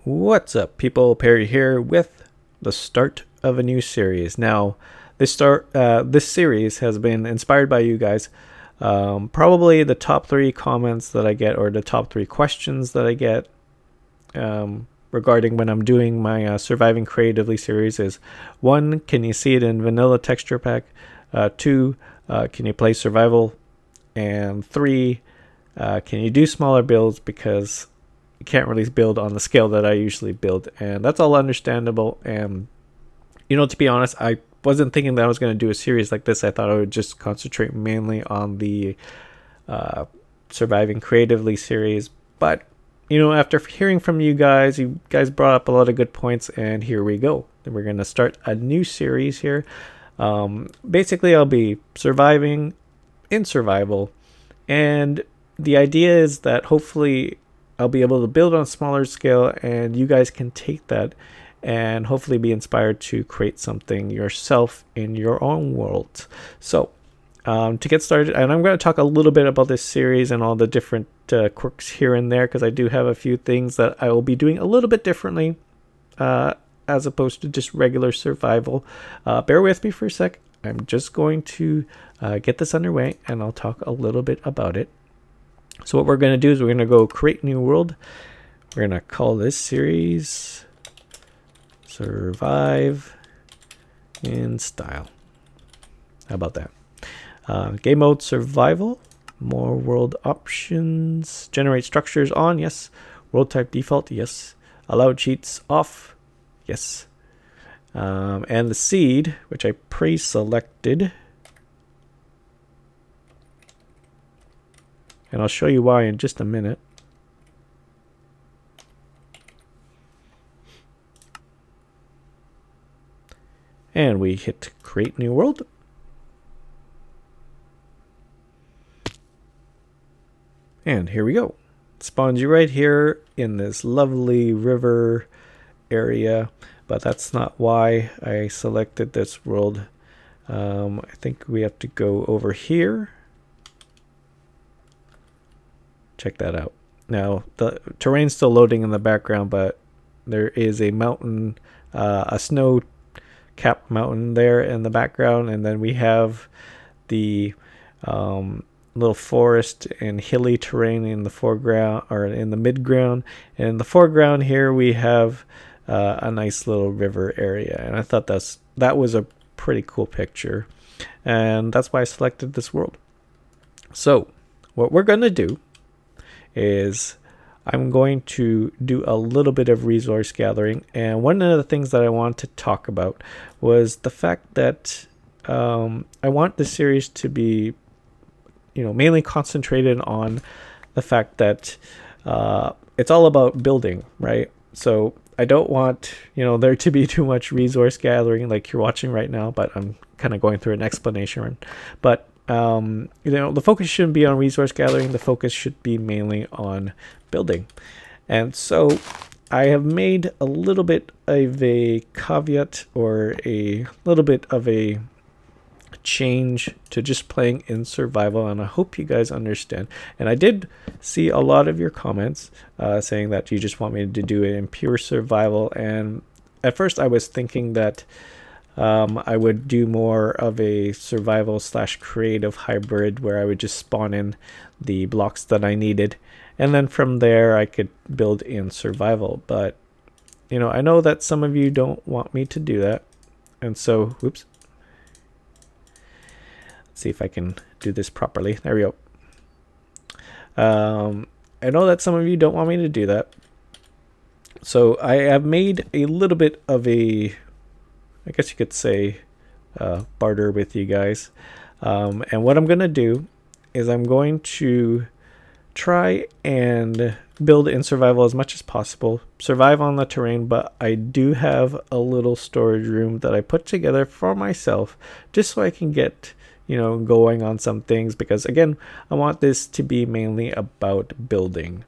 What's up, people? Perry here with the start of a new series. Now, this series has been inspired by you guys. Probably the top 3 comments that I get, or the top 3 questions that I get regarding when I'm doing my Surviving Creatively series is: 1, can you see it in vanilla texture pack? 2, can you play survival? And 3, can you do smaller builds, because can't really build on the scale that I usually build. And that's all understandable. And to be honest, I wasn't thinking that I was going to do a series like this. I thought I would just concentrate mainly on the Surviving Creatively series. But after hearing from you guys brought up a lot of good points, and here we go. We're going to start a new series here. Basically, I'll be surviving in survival, and the idea is that hopefully I'll be able to build on a smaller scale, and you guys can take that and hopefully be inspired to create something yourself in your own world. So to get started, and I'm going to talk a little bit about this series and all the different quirks here and there, because I do have a few things that I will be doing a little bit differently as opposed to just regular survival. Bear with me for a sec. I'm just going to get this underway, and I'll talk a little bit about it. So what we're going to do is we're going to go create new world. We're going to call this series Survive in Style. How about that? Game mode survival, more world options, generate structures on, yes. World type default, yes. Allow cheats off, yes. And the seed, which I pre-selected, and I'll show you why in just a minute. And we hit create new world. And here we go. It spawns you right here in this lovely river area, but that's not why I selected this world. I think we have to go over here. Check that out. Now the terrain's still loading in the background, but there is a mountain, a snow-capped mountain there in the background, and then we have the little forest and hilly terrain in the foreground, or in the midground. And in the foreground here we have a nice little river area, and I thought that was a pretty cool picture, and that's why I selected this world. So what we're gonna do is I'm going to do a little bit of resource gathering. And one of the things that I want to talk about was the fact that I want the series to be mainly concentrated on the fact that it's all about building, right? So I don't want there to be too much resource gathering like you're watching right now, but I'm kind of going through an explanation. But the focus shouldn't be on resource gathering. The focus should be mainly on building. And so I have made a little bit of a caveat, or a little bit of a change to just playing in survival, and I hope you guys understand. And I did see a lot of your comments saying that you just want me to do it in pure survival, and at first I was thinking that I would do more of a survival / creative hybrid, where I would just spawn in the blocks that I needed, and then from there I could build in survival. But I know that some of you don't want me to do that, and so whoops, let's see if I can do this properly. There we go. I know that some of you don't want me to do that, so I have made a little bit of a, I guess you could say, barter with you guys. And what I'm going to do is I'm going to try and build in survival as much as possible, survive on the terrain, but I do have a little storage room that I put together for myself, just so I can get going on some things, because again, I want this to be mainly about building.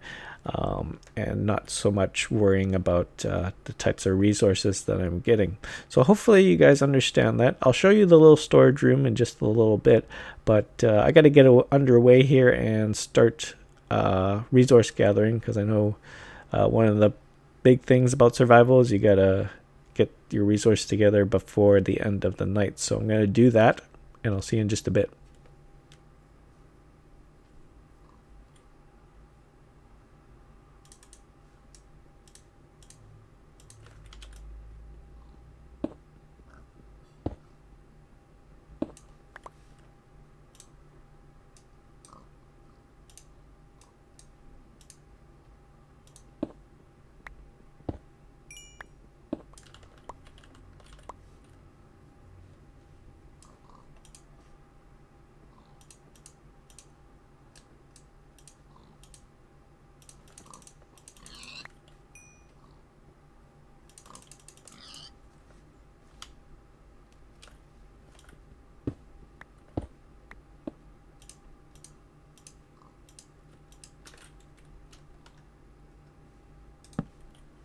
And not so much worrying about the types of resources that I'm getting. So hopefully you guys understand that. I'll show you the little storage room in just a little bit, but I got to get underway here and start resource gathering, because I know one of the big things about survival is you gotta get your resource together before the end of the night. So I'm gonna do that, and I'll see you in just a bit.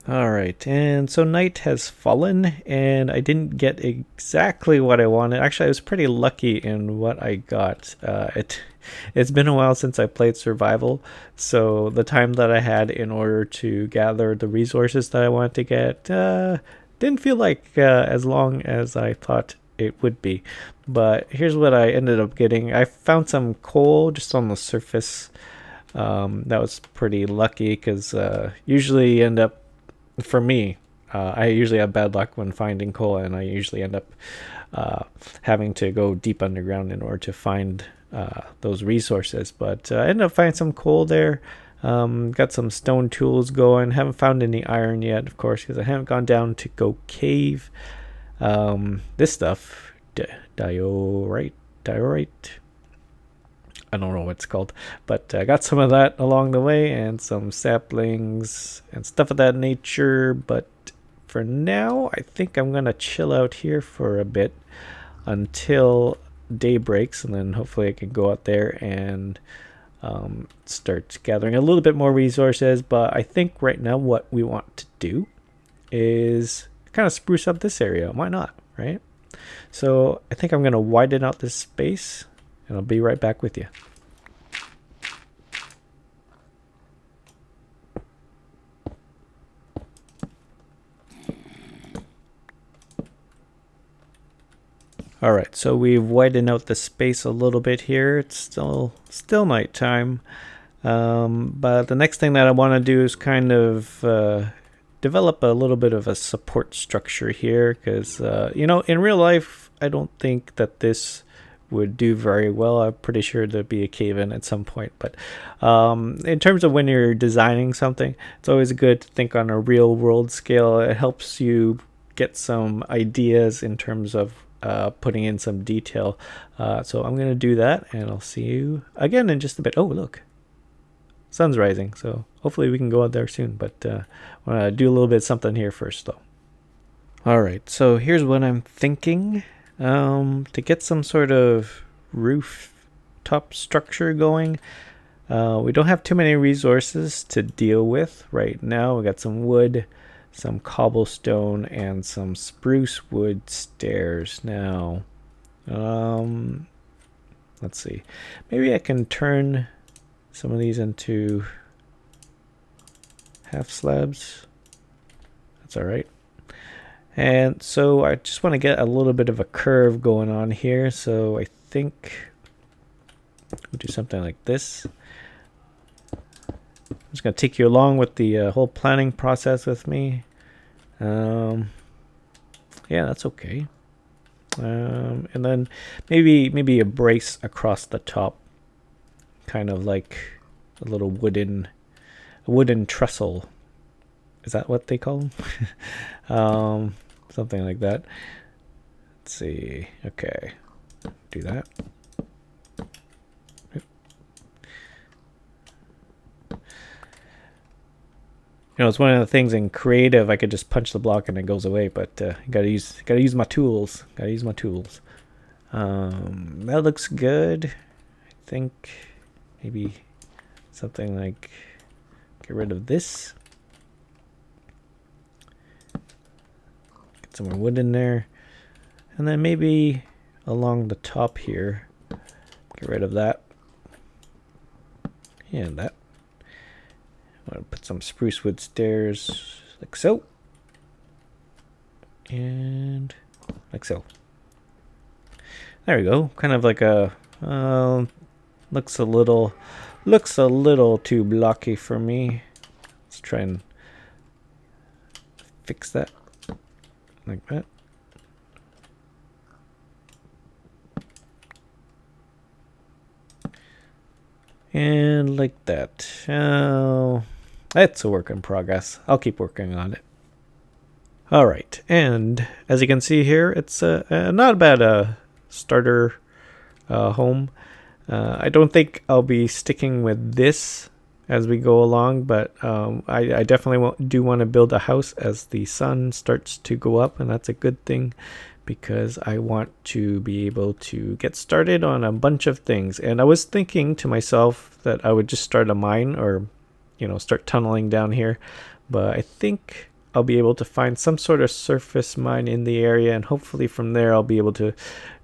Alright, and so night has fallen, and I didn't get exactly what I wanted. Actually, I was pretty lucky in what I got. It's been a while since I played survival, so the time that I had in order to gather the resources that I wanted to get didn't feel like as long as I thought it would be. But here's what I ended up getting. I found some coal just on the surface. That was pretty lucky because usually you end up, for me, I usually have bad luck when finding coal, and I usually end up having to go deep underground in order to find those resources. But I ended up finding some coal there. Got some stone tools going. Haven't found any iron yet, of course, because I haven't gone down to go cave. This stuff, diorite. I don't know what it's called, but I got some of that along the way, and some saplings and stuff of that nature. But for now, I think I'm gonna chill out here for a bit until day breaks, and then hopefully I can go out there and start gathering a little bit more resources. But I think right now what we want to do is kind of spruce up this area. Why not, right? So I think I'm gonna widen out this space, and I'll be right back with you. All right, so we've widened out the space a little bit here. It's still nighttime, but the next thing that I want to do is kind of develop a little bit of a support structure here, because you know, in real life, I don't think that this would do very well. I'm pretty sure there'd be a cave-in at some point, but in terms of when you're designing something, it's always good to think on a real-world scale. It helps you get some ideas in terms of putting in some detail. So I'm gonna do that, and I'll see you again in just a bit. Oh, look, sun's rising, so hopefully we can go out there soon, but I want to do a little bit of something here first though. All right, so here's what I'm thinking. To get some sort of rooftop structure going, we don't have too many resources to deal with right now. We got some wood, some cobblestone, and some spruce wood stairs. Now, let's see. Maybe I can turn some of these into half slabs. That's all right. And so I just want to get a little bit of a curve going on here. So I think we'll do something like this. I'm just going to take you along with the whole planning process with me. Yeah, that's okay. And then maybe a brace across the top, kind of like a little wooden trestle. Is that what they call them? Something like that. Let's see. Okay, do that. You know, it's one of the things in creative. I could just punch the block and it goes away, but gotta use my tools. Gotta use my tools. That looks good. I think maybe something like get rid of this. Get some more wood in there, and then maybe along the top here, get rid of that and that. I'm gonna put some spruce wood stairs like so, and like so. There we go. Kind of like a looks a little too blocky for me. Let's try and fix that like that. And like that. Oh, it's a work in progress. I'll keep working on it. All right, and as you can see here, it's not a bad starter home. I don't think I'll be sticking with this as we go along, but I definitely do want to build a house as the sun starts to go up, and that's a good thing because I want to be able to get started on a bunch of things. And I was thinking to myself that I would just start a mine, or start tunneling down here, but I think I'll be able to find some sort of surface mine in the area, and hopefully from there I'll be able to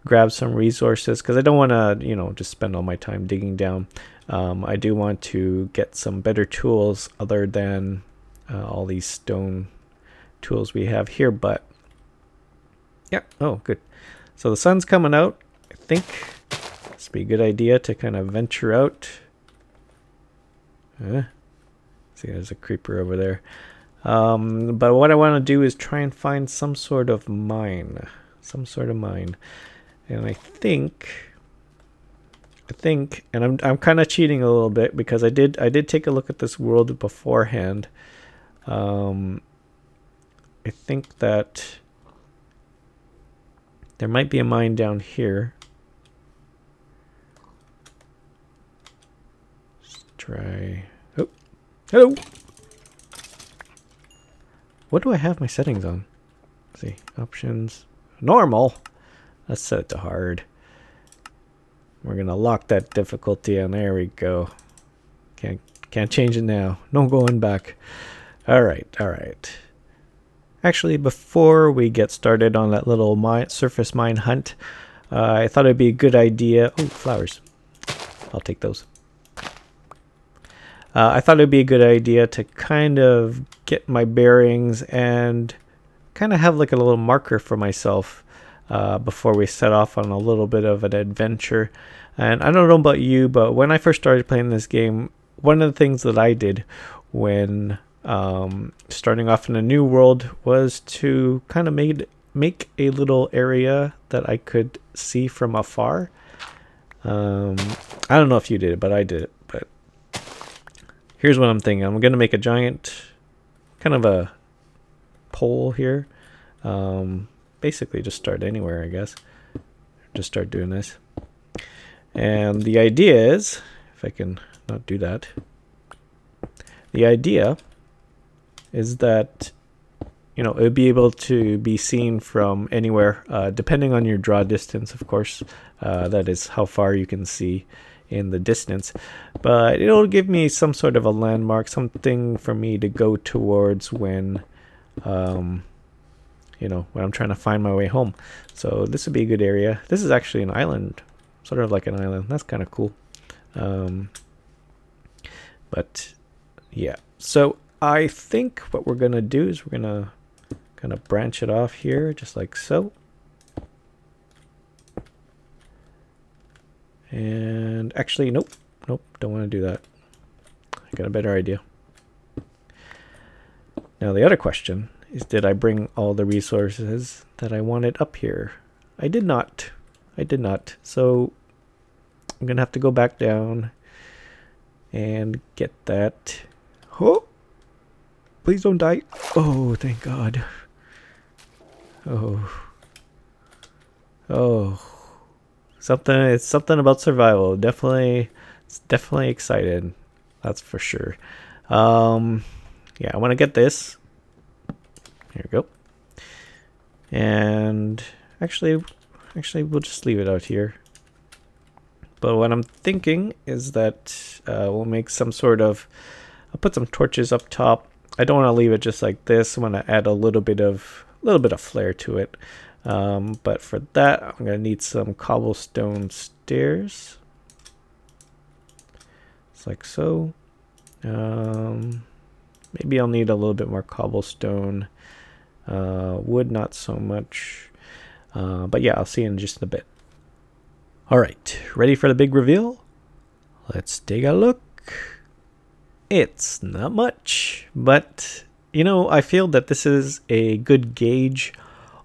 grab some resources, because I don't want to just spend all my time digging down. I do want to get some better tools other than all these stone tools we have here. But yeah, oh good. So the sun's coming out. I think this would be a good idea to kind of venture out. See, there's a creeper over there. But what I want to do is try and find some sort of mine. And I think, and I'm kind of cheating a little bit because I did take a look at this world beforehand. I think that there might be a mine down here. Let's try. Oh, hello. What do I have my settings on? Let's see, options, normal. Let's set it to hard. We're gonna lock that difficulty, and there we go. Can't change it now. No going back. All right. Actually, before we get started on that little surface mine hunt, I thought it'd be a good idea. Oh, flowers. I'll take those. I thought it'd be a good idea to kind of get my bearings and kind of have like a little marker for myself before we set off on a little bit of an adventure. And I don't know about you, but when I first started playing this game, one of the things that I did when starting off in a new world was to kind of make a little area that I could see from afar. I don't know if you did it, but I did it. But here's what I'm thinking. I'm going to make a giant kind of a pole here. Basically just start anywhere, I guess. Just start doing this. And the idea is, if I can not do that, the idea is that it would be able to be seen from anywhere, depending on your draw distance, of course. That is how far you can see in the distance, but it'll give me some sort of a landmark, something for me to go towards when when I'm trying to find my way home. So this would be a good area. This is actually an island, sort of like an island. That's kind of cool. But yeah, so I think what we're gonna do is we're gonna kind of branch it off here, just like so. And actually, nope, don't want to do that. I got a better idea. Now the other question is, did I bring all the resources that I wanted up here? I did not. So I'm gonna have to go back down and get that. Oh, please don't die. Oh, thank God. Oh. It's something about survival. It's definitely excited. That's for sure. Yeah, I want to get this. Here we go. And actually we'll just leave it out here. But what I'm thinking is that we'll make some sort of, I'll put some torches up top. I don't want to leave it just like this. I want to add a little bit of flair to it. But for that, I'm going to need some cobblestone stairs. It's like so. Maybe Maybe I'll need a little bit more cobblestone. Wood, not so much. But yeah, I'll see you in just a bit. All right, ready for the big reveal? Let's take a look. It's not much, but you know, I feel that this is a good gauge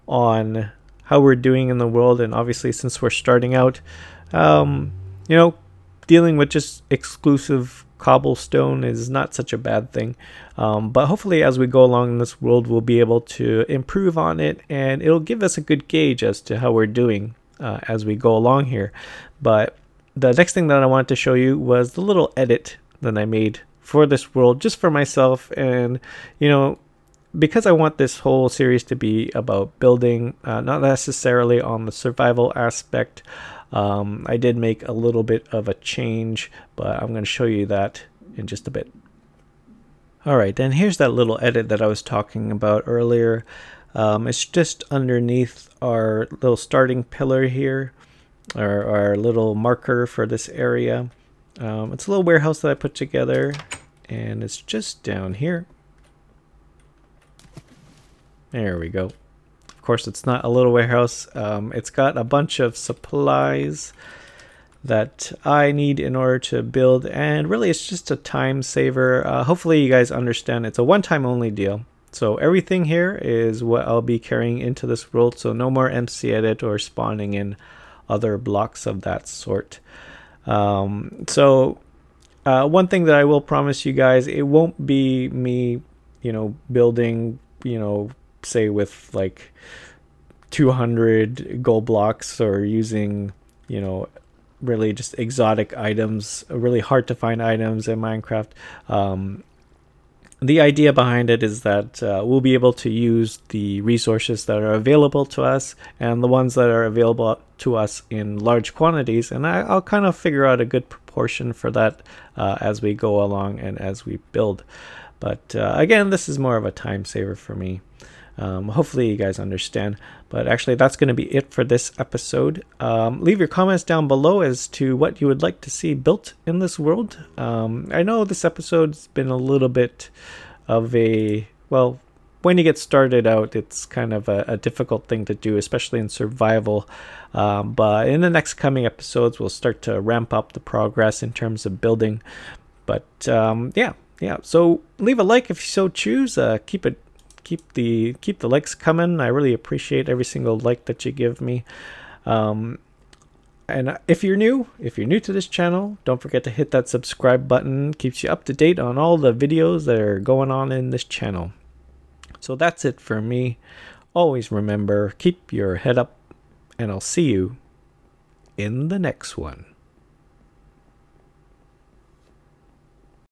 on how we're doing in the world. And obviously, since we're starting out, you know, dealing with just exclusive cobblestone is not such a bad thing. But hopefully, as we go along in this world, we'll be able to improve on it, and it'll give us a good gauge as to how we're doing as we go along here. But the next thing that I wanted to show you was the little edit that I made for this world, just for myself. And you know, because I want this whole series to be about building, not necessarily on the survival aspect, I did make a little bit of a change, but I'm going to show you that in just a bit. Alright, and here's that little edit that I was talking about earlier. It's just underneath our little starting pillar here, our little marker for this area. It's a little warehouse that I put together, and it's just down here. There we go. Of course, it's not a little warehouse. It's got a bunch of supplies that I need in order to build, and really it's just a time saver. Hopefully you guys understand it's a one-time only deal. So everything here is what I'll be carrying into this world, so no more MC edit or spawning in other blocks of that sort. One thing that I will promise you guys, it won't be me, you know, building, you know, say with like 200 gold blocks, or using, you know, really just exotic items, really hard to find items in Minecraft. The idea behind it is that we'll be able to use the resources that are available to us, and the ones that are available to us in large quantities, and I'll kind of figure out a good proportion for that as we go along and as we build. But again, this is more of a time saver for me. Hopefully you guys understand, but actually that's going to be it for this episode. Leave your comments down below as to what you would like to see built in this world. I know this episode's been a little bit of a, well, when you get started out, it's kind of a difficult thing to do, especially in survival. But in the next coming episodes, we'll start to ramp up the progress in terms of building. But yeah. So leave a like if you so choose. Keep the likes coming. I really appreciate every single like that you give me. And if you're new to this channel, don't forget to hit that subscribe button. Keeps you up to date on all the videos that are going on in this channel. So that's it for me. Always remember, keep your head up, and I'll see you in the next one.